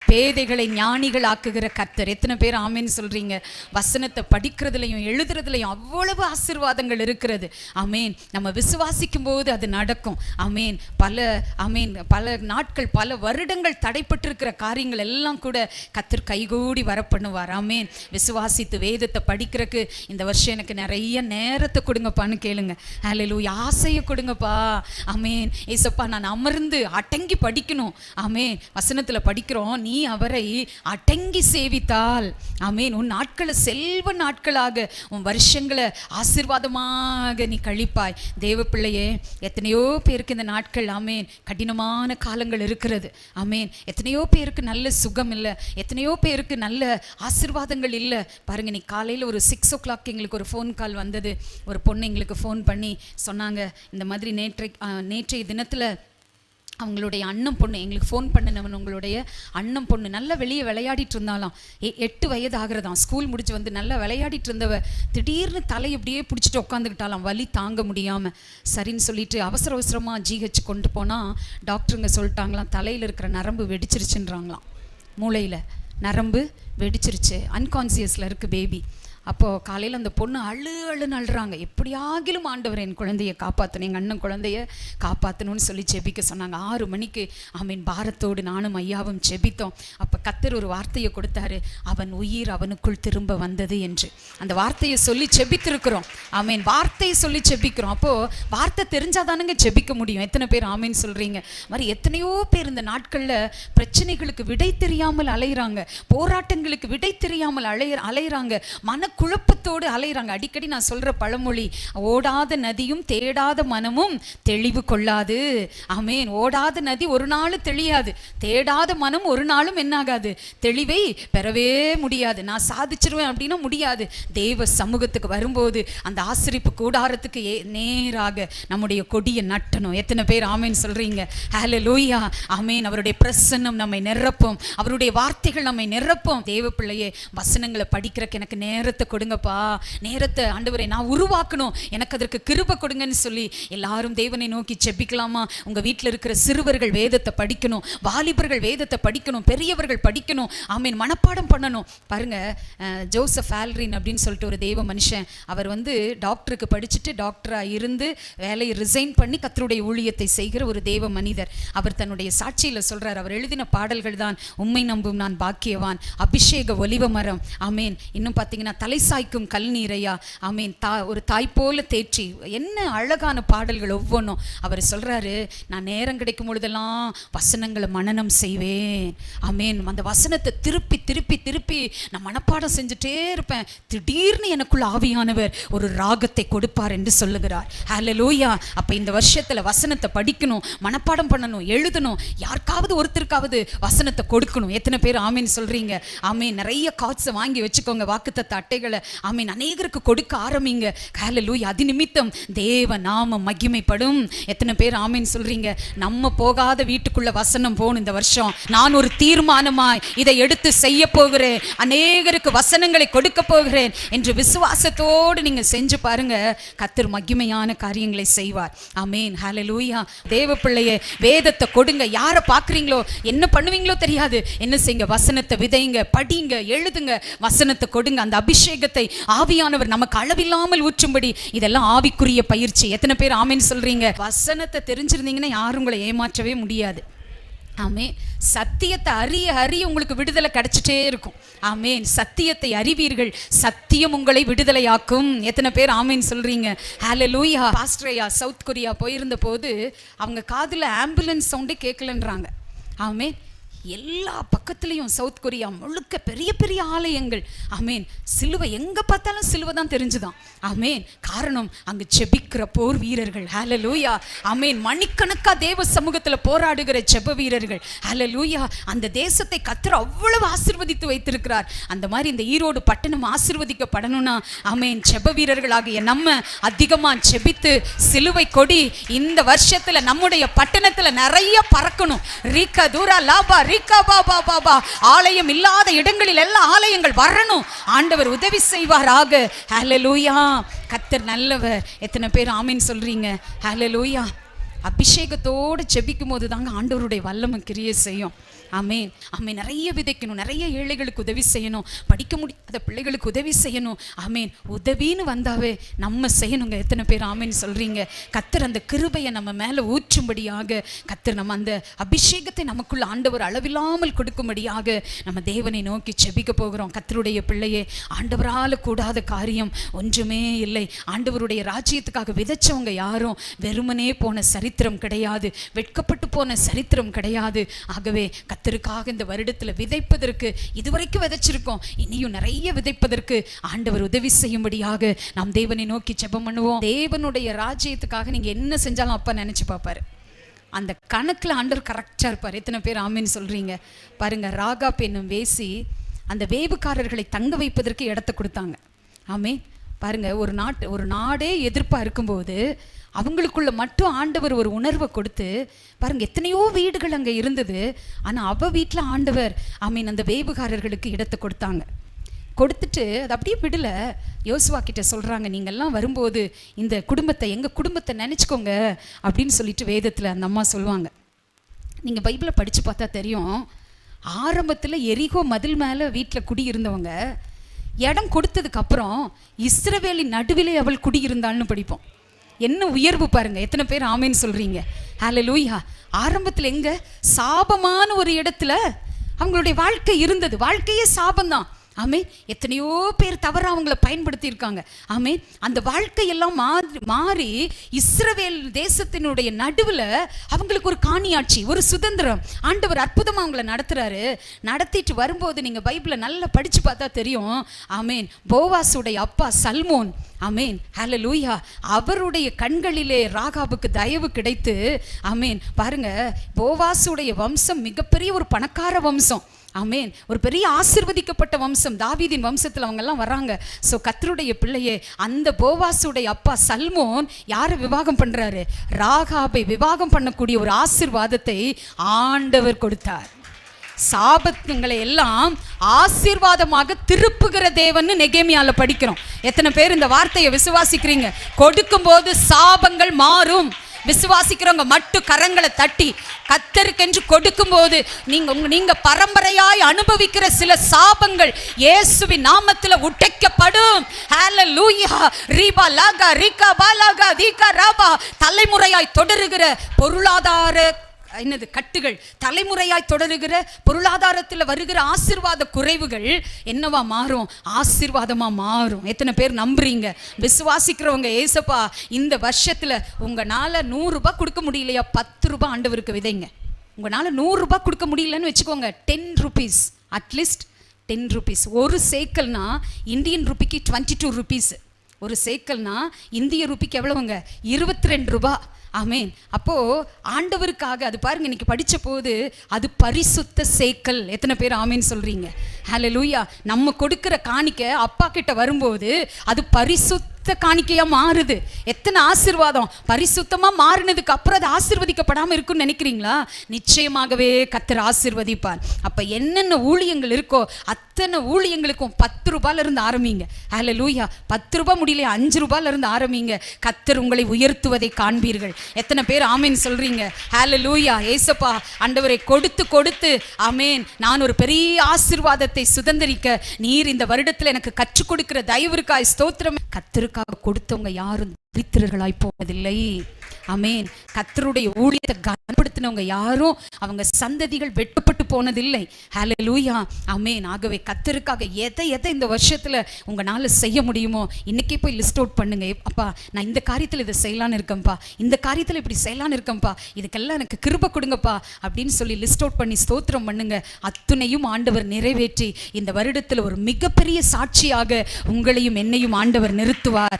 பேதைகளை ஞானிகள் ஆக்குகிற கர்த்தர். எத்தனை பேர் ஆமேன்னு சொல்றீங்க? வசனத்தை படிக்கிறதுலையும் எழுதுறதுலையும் அவ்வளவு ஆசீர்வாதங்கள் இருக்கிறது. ஆமேன். நம்ம விசுவாசிக்கும் போது அது நடக்கும். ஆமேன். பல நாட்கள் பல வருடங்கள் தடைப்பட்டிருக்கிற காரியங்கள் எல்லாம் கூட கர்த்தர் கைகூடி வர பண்ணுவார். ஆமேன். விசுவாசித்து வேதத்தை படிக்கிறதுக்கு இந்த வருஷம் எனக்கு நிறைய நேரத்தை கொடுங்கப்பான்னு கேளுங்க. ஹல்லேலூயா. ஆசையை கொடுங்கப்பா. ஆமேன். ஏசப்பா, நான் அமர்ந்து அடங்கி படிக்கணும். ஆமேன். வசனத்தில் படிக்கிறோம், நீ அவரை அடங்கி சேவித்தால் ஆமேன் உன் நாட்களை செல்வ நாட்களாக, உன் வருஷங்களை ஆசீர்வாதமாக நீ கழிப்பாய். தேவ பிள்ளையே, எத்தனையோ பேருக்கு இந்த நாட்கள் ஆமேன் கடினமான காலங்கள் இருக்கிறது. ஆமேன். எத்தனையோ பேருக்கு நல்ல சுகம் இல்லை, எத்தனையோ பேருக்கு நல்ல ஆசீர்வாதங்கள் இல்லை. பாருங்க, நீ காலையில் ஒரு 6 o'clock எங்களுக்கு ஒரு ஃபோன் கால் வந்தது. ஒரு பொண்ணு எங்களுக்கு ஃபோன் பண்ணி சொன்னாங்க, இந்த மாதிரி நேற்றைய தினத்தில் அவங்களுடைய அண்ணன் பொண்ணு, எங்களுக்கு ஃபோன் பண்ணினவன் உங்களுடைய அண்ணன் பொண்ணு நல்லா வெளியே விளையாடிட்டு இருந்தாலாம். 8 வயது ஆகிறதாம். ஸ்கூல் முடிச்சு வந்து நல்லா விளையாடிட்டு இருந்தவ திடீர்னு தலை அப்படியே பிடிச்சிட்டு உட்காந்துக்கிட்டாலாம், வலி தாங்க முடியாமல். சரின்னு சொல்லிட்டு அவசரமாக GH கொண்டு போனால் டாக்டருங்க சொல்லிட்டாங்களாம், தலையில் இருக்கிற நரம்பு வெடிச்சிருச்சுன்றாங்களாம். மூளையில் நரம்பு வெடிச்சிருச்சு, அன்கான்சியஸில் இருக்குது பேபி. அப்போது காலையில் அந்த பொண்ணு அழுன்னு அழுறாங்க, எப்படியாகிலும் ஆண்டவர் என் குழந்தையை காப்பாற்றணும், எங்கள் அண்ணன் குழந்தைய காப்பாற்றணும்னு சொல்லி செபிக்க சொன்னாங்க. 6 மணிக்கு ஆமீன் பாரத்தோடு நானும் ஐயாவும் செபித்தோம். அப்போ கர்த்தர் ஒரு வார்த்தையை கொடுத்தாரு, அவன் உயிர் அவனுக்குள் திரும்ப வந்தது என்று. அந்த வார்த்தையை சொல்லி செபித்திருக்கிறோம். ஆமீன். வார்த்தையை சொல்லி செபிக்கிறோம். அப்போது வார்த்தை தெரிஞ்சாதானுங்க செபிக்க முடியும். எத்தனை பேர் ஆமீன் சொல்கிறீங்க? மாதிரி எத்தனையோ பேர் இந்த நாட்களில் பிரச்சனைகளுக்கு விடை தெரியாமல் அலைகிறாங்க, போராட்டங்களுக்கு விடை தெரியாமல் அலைகிறாங்க, குழப்பத்தோடு அலைகிறாங்க. அடிக்கடி நான் சொல்ற பழமொழி, ஓடாத நதியும் தேடாத மனமும் தெளிவு கொள்ளாது. ஆமேன். ஓடாத நதி ஒரு நாள் தெளியாது, தேடாத மனம் ஒரு நாளும் என்னாகாது, தெளிவை பெறவே முடியாது. நான் சாதிச்சிருவேன் அப்படின்னா முடியாது. தேவ சமூகத்துக்கு வரும்போது அந்த ஆசரிப்பு கூடாரத்துக்கு நேராக நம்முடைய கொடியை நட்டணும். எத்தனை பேர் ஆமேன் சொல்றீங்க? ஹல்லேலூயா. ஆமேன். அவருடைய பிரசன்னம் நம்மை நிரப்பும், அவருடைய வார்த்தைகள் நம்மை நிரப்பும். தேவ பிள்ளையே, வசனங்களை படிக்கிறக்கு எனக்கு நேரத்தை கொடுங்கப்பா, நேரத்தை ஆண்டவரே நான் உருவாக்கணும், எனக்கு அதற்கு கிருபை கொடுங்கன்னு சொல்லி எல்லாரும் தேவனை நோக்கி செபிக்கலாமா? உங்க வீட்டில் இருக்கிற சிறுவர்கள் வேதத்தை படிக்கணும், வாலிபர்கள் வேதத்தை படிக்கணும், பெரியவர்கள் படிக்கணும். ஆமீன். மனப்பாடம் பண்ணணும். பாருங்க, ஜோசப் ஆல்ரின் அப்படின்னு சொல்லிட்டு ஒரு தேவ மனுஷன், அவர் வந்து டாக்டருக்கு படிச்சுட்டு டாக்டராக இருந்து வேலையை ரிசைன் பண்ணி கர்த்தருடைய ஊழியத்தை செய்கிற ஒரு தேவ மனிதர். அவர் தன்னுடைய சாட்சியில் சொல்றார், அவர் எழுதின பாடல்கள் தான் உம்மை நம்பும் நான் பாக்கியவான், அபிஷேக ஒலிவ மரம். ஆமீன். இன்னும் பார்த்தீங்கன்னா தலை சாய்க்கும் கல் நீரையா. ஆமீன். ஒரு தாய் போல தேற்றி, என்ன அழகான பாடல்கள் ஒவ்வொன்றும். அவர் சொல்றாரு, நான் நேரம் கிடைக்கும் பொழுதெல்லாம் வசனங்களை மனனம் செய்வேன். ஆமீன். அந்த வசனத்தை திருப்பி திருப்பி திருப்பி நான் மனப்பாடம் செஞ்சுட்டே இருப்பேன். திடீர்னு எனக்குள்ள ஆவியானவர் ஒரு ராகத்தை கொடுப்பார் என்று சொல்லுகிறார். ஹல்லேலூயா. அப்ப இந்த வருஷத்துல வசனத்தை படிக்கணும், மனப்பாடம் பண்ணணும், எழுதணும், யாருக்காவது ஒருத்தருக்காவது வசனத்தை கொடுக்கணும். எத்தனை பேர் ஆமீன் சொல்றீங்க? ஆமீன். நிறைய கார்ட்ஸை வாங்கி வச்சுக்கோங்க, வாக்குத்தத்த அட்டைகளை. ஆமீன். அநேகருக்கு கொடுக்க ஆரம்பிங்க. ஹல்லேலூயா. அது நிமித்தம் தேவ நாமம் மகிமைப்படும். எத்தனை பேர் ஆமீன் சொல்றீங்க? நம்ம போகாத வீட்டுக்குள்ள வசனம் போகணும் இந்த வருஷம். நான் ஒரு தீர்மானமாய் இதை எடுத்து செய்ய போகிறேன், அநேகருக்கு வசனங்களை கொடுக்க போகிறேன் என்று விசுவாசத்தோடு நீங்க செஞ்சு பாருங்க, கர்த்தர் மகிமையான காரியங்களை செய்வார். ஆமீன். ஹல்லேலூயா. தேவ பிள்ளையே, வேதத்தை கொடுங்க. யாரை பார்க்குறீங்களோ, என்ன பண்ணுவீங்களோ தெரியாது, என்ன செய்யுங்க? வசனத்தை விதைங்க, படிங்க, எழுதுங்க, வசனத்தை கொடுங்க. அந்த அபிஷேகத்தை ஆவியானவர் நமக்கு அளவில்லாமல் ஊற்றும்படி இதெல்லாம் ஆவிக்குரிய பயிற்சி. எத்தனை பேர் ஆமீன் சொல்றீங்க? வசனத்தை தெரிஞ்சிருந்தீங்கன்னா யாரும் உங்களை ஏமாற்றவே முடியாது. ஆமேன். சத்தியத்தை அறிய உங்களுக்கு விடுதலை கிடைச்சிட்டே இருக்கும். ஆமேன். சத்தியத்தை அறிவீர்கள், சத்தியம் உங்களை விடுதலையாக்கும். எத்தனை பேர் ஆமேன் சொல்றீங்க? ஹல்லேலூயா. ஆஸ்திரேலியா சவுத் கொரியா போயிருந்த போது அவங்க காதுல ஆம்புலன்ஸ் சவுண்டே கேட்கலன்றாங்க. ஆமேன். எல்லா பக்கத்துலேயும் சவுத் கொரியா முழுக்க பெரிய பெரிய ஆலயங்கள். ஆமேன். சிலுவை எங்கே பார்த்தாலும் சிலுவை தான் தெரிஞ்சுதான். ஆமேன். காரணம், அங்கு செபிக்கிற போர் வீரர்கள். ஹல்லேலூயா. ஆமேன். மணிக்கணக்காக தேவ சமூகத்தில் போராடுகிற ஜெப வீரர்கள். ஹல்லேலூயா. அந்த தேசத்தை கர்த்தர் அவ்வளவு ஆசீர்வதித்து வைத்திருக்கிறார். அந்த மாதிரி இந்த ஈரோடு பட்டணம் ஆசீர்வதிக்கப்படணும்னா ஆமேன் ஜெப வீரர்களாகிய நம்ம அதிகமாக ஜெபித்து சிலுவை கொடி இந்த வருஷத்தில் நம்முடைய பட்டணத்தில் நிறைய பறக்கணும். ரீகா தூரா லாபா ஆலயம் இல்லாத இடங்களில் எல்லாம் ஆலயங்கள் வரணும். ஆண்டவர் உதவி செய்வாராக. ஹல்லேலூயா. கர்த்தர் நல்லவர். எத்தனை பேர் ஆமீன் சொல்றீங்க? ஹல்லேலூயா. அபிஷேகத்தோடு ஜெபிக்கும் போது தாங்க ஆண்டவருடைய வல்லமை கிரியை செய்யும். ஆமென் ஆமென். நிறைய விதைக்கணும், நிறைய ஏழைகளுக்கு உதவி செய்யணும், படிக்க முடியாத பிள்ளைகளுக்கு உதவி செய்யணும். ஆமென். உதவின்னு வந்தாவே நம்ம செய்யணுங்க. எத்தனை பேர் ஆமென் சொல்றீங்க? கர்த்தர் அந்த கிருபையை நம்ம மேலே ஊற்றும்படியாக, கர்த்தர் நம்ம அந்த அபிஷேகத்தை நமக்குள்ள ஆண்டவர் அளவில்லாமல் கொடுக்கும்படியாக நம்ம தேவனை நோக்கி செபிக்க போகிறோம். கர்த்தருடைய பிள்ளையே, ஆண்டவரால் கூடாத காரியம் ஒன்றுமே இல்லை. ஆண்டவருடைய ராஜ்யத்துக்காக விதைச்சவங்க யாரும் வெறுமனே போன சரித்திரம் கிடையாது, வெட்கப்பட்டு போன சரித்திரம் கிடையாது. ஆகவே கர்த்தருக்காக இந்த வருடத்தில் விதைப்பதற்கு இதுவரைக்கும் விதைச்சிருக்கோம், இனியும் நிறைய விதைப்பதற்கு ஆண்டவர் உதவி செய்யும்படியாக நாம் தேவனை நோக்கி ஜெபம் பண்ணுவோம். தேவனுடைய ராஜ்யத்துக்காக நீங்க என்ன செஞ்சாலும் அப்பா நினைச்சு பார்ப்பாரு. அந்த கணக்கில் ஆண்டவர் கரெக்டாக இருப்பார். எத்தனை பேர் ஆமீன் சொல்றீங்க? பாருங்க, ராகாப் என்னும் வேசி அந்த வேவுக்காரர்களை தங்க வைப்பதற்கு இடத்தை கொடுத்தாங்க. ஆமே பாருங்க, ஒரு நாடே எதிர்ப்பாக இருக்கும்போது அவங்களுக்குள்ள மட்டும் ஆண்டவர் ஒரு உணர்வை கொடுத்து பாருங்க, எத்தனையோ வீடுகள் அங்கே இருந்தது, ஆனால் அவ வீட்டில் ஆண்டவர் ஆமீன் அந்த வேவுகாரர்களுக்கு இடத்தை கொடுத்துட்டு அது அப்படியே விடலை. யோசுவா கிட்ட சொல்கிறாங்க, நீங்கள்லாம் வரும்போது இந்த குடும்பத்தை, எங்கள் குடும்பத்தை நினச்சிக்கோங்க அப்படின்னு சொல்லிட்டு வேதத்தில் அந்த அம்மா சொல்லுவாங்க. நீங்கள் பைபிளை படித்து பார்த்தா தெரியும், ஆரம்பத்தில் எரிகோ மதில் மேலே வீட்டில் குடியிருந்தவங்க இடம் கொடுத்ததுக்கப்புறம் இஸ்ரவேலின் நடுவிலே அவள் குடியிருந்தாள்னு படிப்போம். என்ன உயர்வு பாருங்க! எத்தனை பேர் ஆமேன்னு சொல்கிறீங்க? ஹல்லேலூயா. ஆரம்பத்தில் எங்கே சாபமான ஒரு இடத்துல அவங்களுடைய வாழ்க்கை இருந்தது, வாழ்க்கையே சாபம்தான். ஆமே, எத்தனையோ பேர் தவற அவங்கள பயன்படுத்தி இருக்காங்க. ஆமே, அந்த வாழ்க்கையெல்லாம் மாறி இஸ்ரவேல் தேசத்தினுடைய நடுவில் அவங்களுக்கு ஒரு காணியாட்சி, ஒரு சுதந்திரம் ஆண்டவர் அற்புதமாக அவங்கள நடத்துறாரு. நடத்திட்டு வரும்போது நீங்கள் பைபிளை நல்லா படித்து பார்த்தா தெரியும். ஆமேன், போவாசுடைய அப்பா சல்மோன், ஆமேன் ஹல்லேலூயா, அவருடைய கண்களிலே ராகாபுக்கு தயவு கிடைத்து, ஆமேன் பாருங்க, போவாசுடைய வம்சம் மிகப்பெரிய ஒரு பணக்கார வம்சம். ஆமேன், ஒரு பெரிய ஆசீர்வதிக்கப்பட்ட வம்சம், தாவீதின் வம்சத்தில் அவங்கெல்லாம் வராங்க. ஸோ கர்த்தருடைய பிள்ளையே, அந்த போவாசுடைய அப்பா சல்மோன் யாரை விவாகம் பண்ணுறாரு? ராகாபை விவாகம் பண்ணக்கூடிய ஒரு ஆசீர்வாதத்தை ஆண்டவர் கொடுத்தார். சாபத்துங்களை எல்லாம் ஆசீர்வாதமாக திருப்புகிற தேவன்னு நெகேமியால படிக்கிறோம். எத்தனை பேர் இந்த வார்த்தையை விசுவாசிக்கிறீங்க? கொடுக்கும் போது சாபங்கள் மாறும். விசுவாசிக்கிறவங்க மட்டும் கரங்களை தட்டி கர்த்தருக்கென்று கொடுக்கும் போது நீங்க பரம்பரையாய் அனுபவிக்கிற சில சாபங்கள் இயேசுவின் நாமத்தில் உடைக்கப்படும். ஹல்லேலூயா. ரீபா லாகா ரிகா பாலாகா தீகா ராபா, தலைமுறையாய் தொடருகிற பொருளாதார கட்டுகள், தலைமுறையாய் தொடருகிற பொருளாதாரத்தில் வருகிற ஆசீர்வாத குறைவுகள் என்னவா மாறும்? ஆசீர்வாதமா மாறும். எத்தனை பேர் நம்புறீங்க? விசுவாசிக்கிறவங்க, ஏசப்பா இந்த வருஷத்துல உங்களால 100 ரூபாய் கொடுக்க முடியலையா, 10 ரூபாய் ஆண்டவருக்கு விதைங்க. உங்களால 100 ரூபாய் கொடுக்க முடியலன்னு வச்சுக்கோங்க, 10 rupees, அட்லீஸ்ட் 10 rupees. ஒரு சேக்கல்னா இந்தியன் ரூபிக்கு 22 rupees. ஒரு சேக்கல்னா இந்திய ரூபிக்கு எவ்வளவுங்க? 22 ரூபாய். ஆமேன். அப்போ ஆண்டவருக்காக அது பாருங்க, இன்னைக்கு படிச்ச போது அது பரிசுத்த சேக்கல். எத்தனை பேர் ஆமேன் சொல்றீங்க? ஹல்லேலூயா. நம்ம கொடுக்கிற காணிக்க அப்பா கிட்ட வரும்போது அது பரிசுத்த காணிக்கையா மாறுது. எத்தனை ஆசீர்வாதம்! பரிசுத்தமா மாறினதுக்கு அப்புறம் அது ஆசீர்வதிக்கப்படாம இருக்குன்னு நினைக்கிறீங்களா? நிச்சயமாகவே கர்த்தர் ஆசீர்வதிப்பார். அப்ப என்னென்ன ஊழியங்கள் இருக்கோ அத்தனை ஊழியங்களுக்கும் 10 ரூபாயில இருந்து ஆரம்பிங்க. ஹல்லேலூயா. 10 ரூபாய் முடியல, 5 ரூபாயில இருந்து ஆரம்பிங்க. கர்த்தர் உங்களை உயர்த்துவதை காண்பீர்கள். எத்தனை பேர் ஆமேன் சொல்றீங்க? ஹல்லேலூயா. ஏசப்பா ஆண்டவரை கொடுத்து கொடுத்து ஆமேன், நான் ஒரு பெரிய ஆசீர்வாதத்தை சுதந்திரிக்க நீர் இந்த வருடத்தில் எனக்கு கற்றுக் கொடுக்கிற தயவிற்காய் ஸ்தோத்திரம். கர்த்தருக்காக கொடுத்தவங்க யாரும் தரித்திரர்களாய் போவதில்லை. ஆமேன். கர்த்தருடைய ஊழியத்தை கனப்படுத்தினவங்க யாரும் அவங்க சந்ததிகள் வெட்டப்பட்டு போனதில்லை. ஹல்லேலூயா. ஆமேன். ஆகவே கர்த்தருக்காக எதை இந்த வருஷத்துல உங்களால செய்ய முடியுமோ இன்னைக்கே போய் லிஸ்ட் அவுட் பண்ணுங்க. அப்பா, நான் இந்த காரியத்தில் இதை செய்யலான்னு இருக்கேன்ப்பா, இந்த காரியத்தில் இப்படி செய்யலான்னு இருக்கேன்ப்பா, இதுக்கெல்லாம் எனக்கு கிருபை கொடுங்கப்பா அப்படின்னு சொல்லி லிஸ்ட் அவுட் பண்ணி ஸ்தோத்திரம் பண்ணுங்க. அத்துணையும் ஆண்டவர் நிறைவேற்றி இந்த வருடத்தில் ஒரு மிகப்பெரிய சாட்சியாக உங்களையும் என்னையும் ஆண்டவர் நிறுத்துவார்.